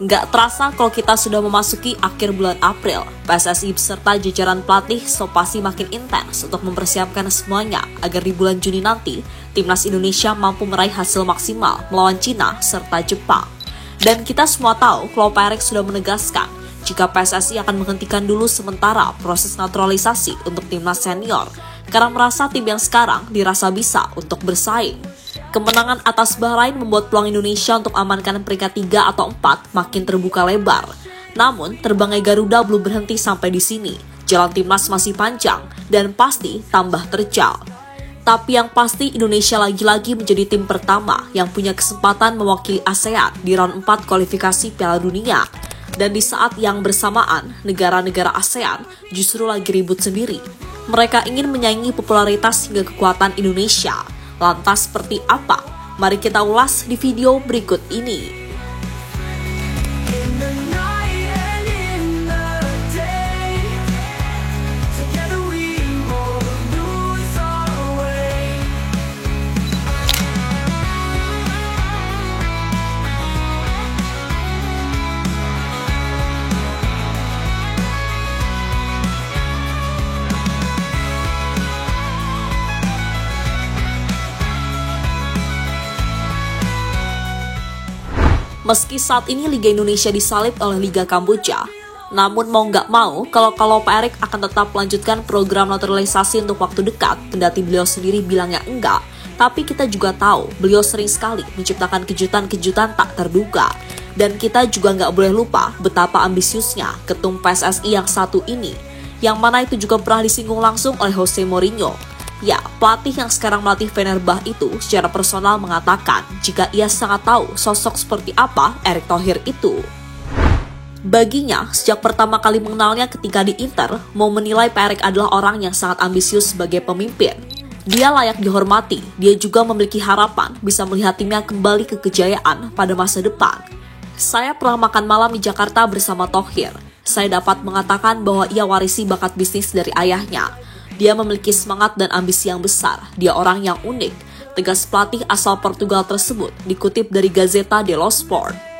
Nggak terasa kalau kita sudah memasuki akhir bulan April, PSSI beserta jajaran pelatih pasti makin intens untuk mempersiapkan semuanya agar di bulan Juni nanti, Timnas Indonesia mampu meraih hasil maksimal melawan Cina serta Jepang. Dan kita semua tahu kalau Pak Erik sudah menegaskan jika PSSI akan menghentikan dulu sementara proses naturalisasi untuk Timnas senior karena merasa tim yang sekarang dirasa bisa untuk bersaing. Kemenangan atas Bahrain membuat peluang Indonesia untuk amankan peringkat 3 atau 4 makin terbuka lebar. Namun, terbangnya Garuda belum berhenti sampai di sini. Jalan timnas masih panjang dan pasti tambah terjal. Tapi yang pasti Indonesia lagi-lagi menjadi tim pertama yang punya kesempatan mewakili ASEAN di round 4 kualifikasi Piala Dunia. Dan di saat yang bersamaan, negara-negara ASEAN justru lagi ribut sendiri. Mereka ingin menyaingi popularitas hingga kekuatan Indonesia. Lantas seperti apa? Mari kita ulas di video berikut ini. Meski saat ini Liga Indonesia disalib oleh Liga Kamboja, namun mau nggak mau, kalau Pak Erik akan tetap melanjutkan program naturalisasi untuk waktu dekat, kendati beliau sendiri bilangnya enggak, tapi kita juga tahu beliau sering sekali menciptakan kejutan-kejutan tak terduga. Dan kita juga nggak boleh lupa betapa ambisiusnya ketum PSSI yang satu ini, yang mana itu juga pernah disinggung langsung oleh Jose Mourinho. Ya, pelatih yang sekarang melatih Fenerbahce itu secara personal mengatakan jika ia sangat tahu sosok seperti apa Erick Thohir itu. Baginya, sejak pertama kali mengenalnya ketika di Inter, mau menilai Pak Erik adalah orang yang sangat ambisius sebagai pemimpin. Dia layak dihormati, dia juga memiliki harapan bisa melihat timnya kembali ke kejayaan pada masa depan. Saya pernah makan malam di Jakarta bersama Thohir. Saya dapat mengatakan bahwa ia warisi bakat bisnis dari ayahnya. Dia memiliki semangat dan ambisi yang besar. Dia orang yang unik, tegas pelatih asal Portugal tersebut, dikutip dari Gazeta dello Sport.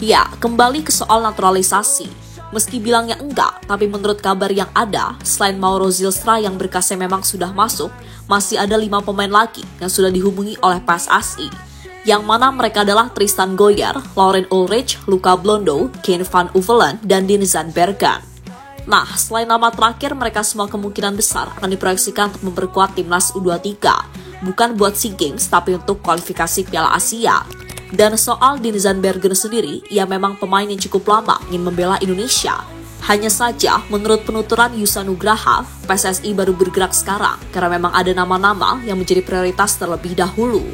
Ya, kembali ke soal naturalisasi. Meski bilangnya enggak, tapi menurut kabar yang ada, selain Mauro Zylstra yang berkasnya memang sudah masuk, masih ada 5 pemain lagi yang sudah dihubungi oleh PSSI. Yang mana mereka adalah Tristan Goyer, Laurent Ulrich, Luca Blondo, Kein van Uffelen, dan Denizan Bergkamp. Nah, selain nama terakhir, mereka semua kemungkinan besar akan diproyeksikan untuk memperkuat timnas U23. Bukan buat SEA Games, tapi untuk kualifikasi Piala Asia. Dan soal Denizan Bergkamp sendiri, ia memang pemain yang cukup lama ingin membela Indonesia. Hanya saja, menurut penuturan Yusa Nugraha, PSSI baru bergerak sekarang karena memang ada nama-nama yang menjadi prioritas terlebih dahulu.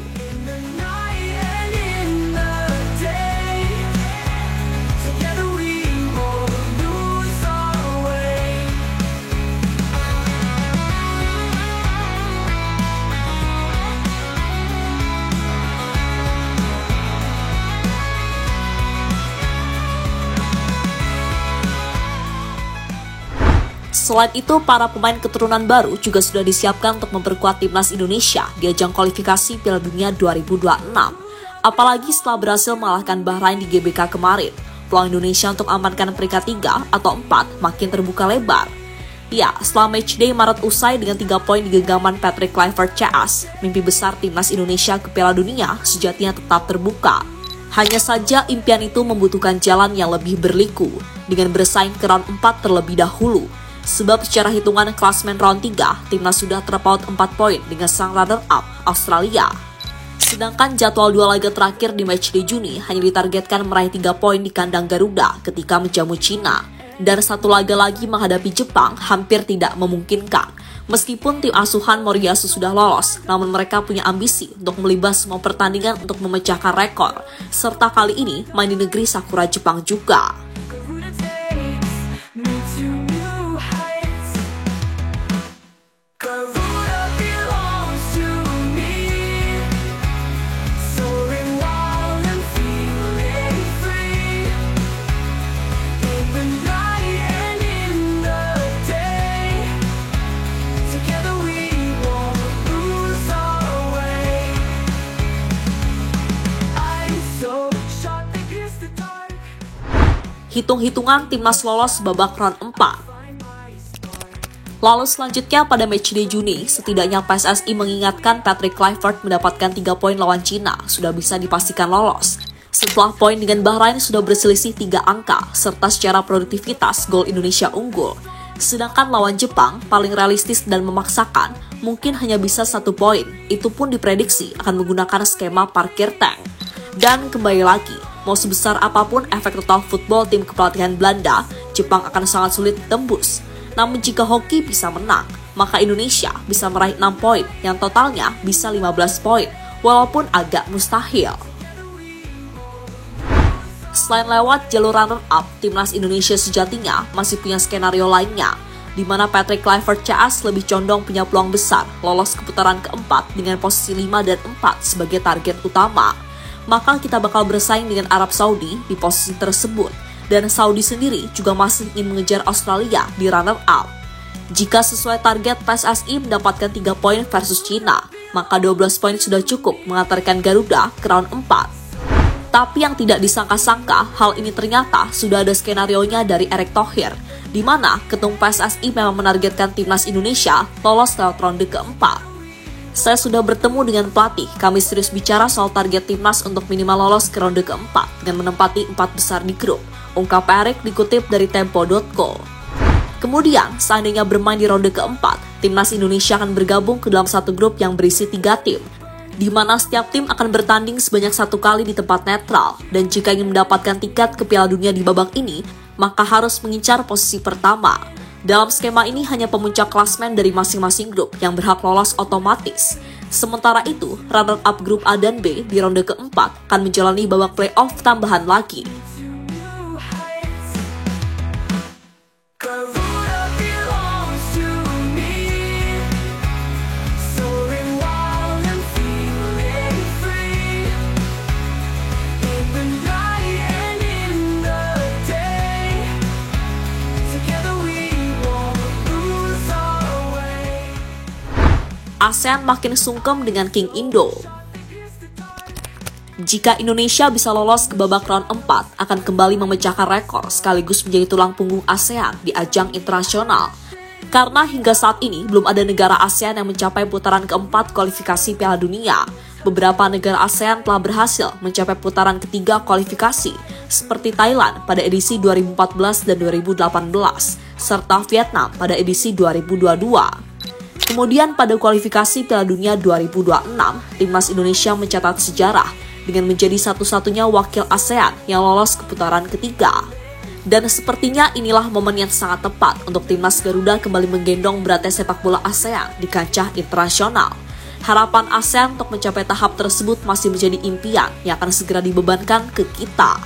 Selain itu, para pemain keturunan baru juga sudah disiapkan untuk memperkuat timnas Indonesia di ajang kualifikasi Piala Dunia 2026. Apalagi setelah berhasil mengalahkan Bahrain di GBK kemarin, peluang Indonesia untuk amankan peringkat 3 atau 4 makin terbuka lebar. Ya, setelah matchday Maret usai dengan 3 poin di genggaman Patrick Kluivert CS, mimpi besar timnas Indonesia ke Piala Dunia sejatinya tetap terbuka. Hanya saja impian itu membutuhkan jalan yang lebih berliku, dengan bersaing ke round 4 terlebih dahulu. Sebab secara hitungan klasmen round 3, timnas sudah terpaut 4 poin dengan sang runner-up Australia. Sedangkan jadwal 2 laga terakhir di matchday Juni hanya ditargetkan meraih 3 poin di kandang Garuda ketika menjamu Cina. Dan 1 laga lagi menghadapi Jepang hampir tidak memungkinkan. Meskipun tim asuhan Moriyasu sudah lolos, namun mereka punya ambisi untuk melibas semua pertandingan untuk memecahkan rekor. Serta kali ini main di negeri Sakura Jepang juga. Hitung-hitungan timnas lolos babak round 4. Lalu selanjutnya pada matchday Juni, setidaknya PSSI mengingatkan Patrick Kluivert mendapatkan 3 poin lawan Cina sudah bisa dipastikan lolos. Setelah poin dengan Bahrain sudah berselisih 3 angka, serta secara produktivitas gol Indonesia unggul. Sedangkan lawan Jepang, paling realistis dan memaksakan, mungkin hanya bisa 1 poin. Itu pun diprediksi akan menggunakan skema parkir tank. Dan kembali lagi, mau sebesar apapun efek total football tim kepelatihan Belanda, Jepang akan sangat sulit tembus. Namun jika hoki bisa menang, maka Indonesia bisa meraih 6 poin yang totalnya bisa 15 poin, walaupun agak mustahil. Selain lewat jalur runner-up, timnas Indonesia sejatinya masih punya skenario lainnya, di mana Patrick Kluivert CS lebih condong punya peluang besar lolos ke putaran keempat dengan posisi 5 dan 4 sebagai target utama. Maka kita bakal bersaing dengan Arab Saudi di posisi tersebut, dan Saudi sendiri juga masih ingin mengejar Australia di runner-up. Jika sesuai target PSSI mendapatkan 3 poin versus Cina, maka 12 poin sudah cukup mengantarkan Garuda ke round 4. Tapi yang tidak disangka-sangka, hal ini ternyata sudah ada skenarionya dari Erick Thohir, di mana ketum PSSI memang menargetkan timnas Indonesia lolos ke ronde keempat. Saya sudah bertemu dengan pelatih, kami serius bicara soal target timnas untuk minimal lolos ke ronde keempat dengan menempati 4 besar di grup, ungkap Erick dikutip dari Tempo.co. Kemudian, seandainya bermain di ronde keempat, timnas Indonesia akan bergabung ke dalam satu grup yang berisi 3 tim, di mana setiap tim akan bertanding sebanyak 1 kali di tempat netral, dan jika ingin mendapatkan tiket ke Piala Dunia di babak ini, maka harus mengincar posisi pertama. Dalam skema ini hanya pemuncak klasmen dari masing-masing grup yang berhak lolos otomatis. Sementara itu, runner-up grup A dan B di ronde keempat akan menjalani babak playoff tambahan lagi. ASEAN makin sungkem dengan King Indo. Jika Indonesia bisa lolos ke babak round 4, akan kembali memecahkan rekor sekaligus menjadi tulang punggung ASEAN di ajang internasional. Karena hingga saat ini belum ada negara ASEAN yang mencapai putaran keempat kualifikasi Piala Dunia. Beberapa negara ASEAN telah berhasil mencapai putaran ketiga kualifikasi, seperti Thailand pada edisi 2014 dan 2018, serta Vietnam pada edisi 2022. Kemudian pada kualifikasi Piala Dunia 2026, timnas Indonesia mencatat sejarah dengan menjadi satu-satunya wakil ASEAN yang lolos ke putaran ketiga. Dan sepertinya inilah momen yang sangat tepat untuk timnas Garuda kembali menggendong beratnya sepak bola ASEAN di kancah internasional. Harapan ASEAN untuk mencapai tahap tersebut masih menjadi impian yang akan segera dibebankan ke kita.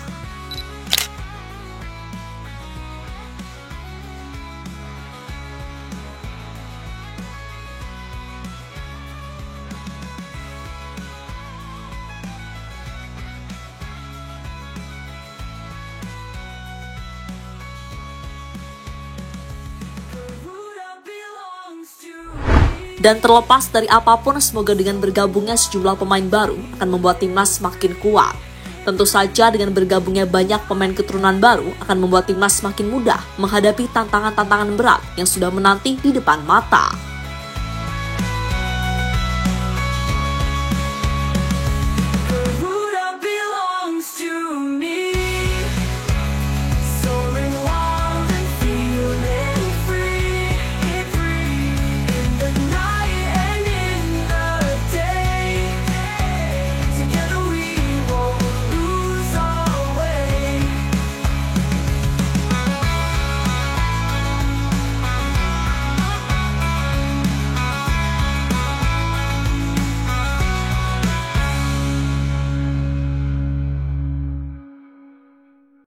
Dan terlepas dari apapun, semoga dengan bergabungnya sejumlah pemain baru akan membuat timnas semakin kuat. Tentu saja dengan bergabungnya banyak pemain keturunan baru akan membuat timnas semakin mudah menghadapi tantangan-tantangan berat yang sudah menanti di depan mata.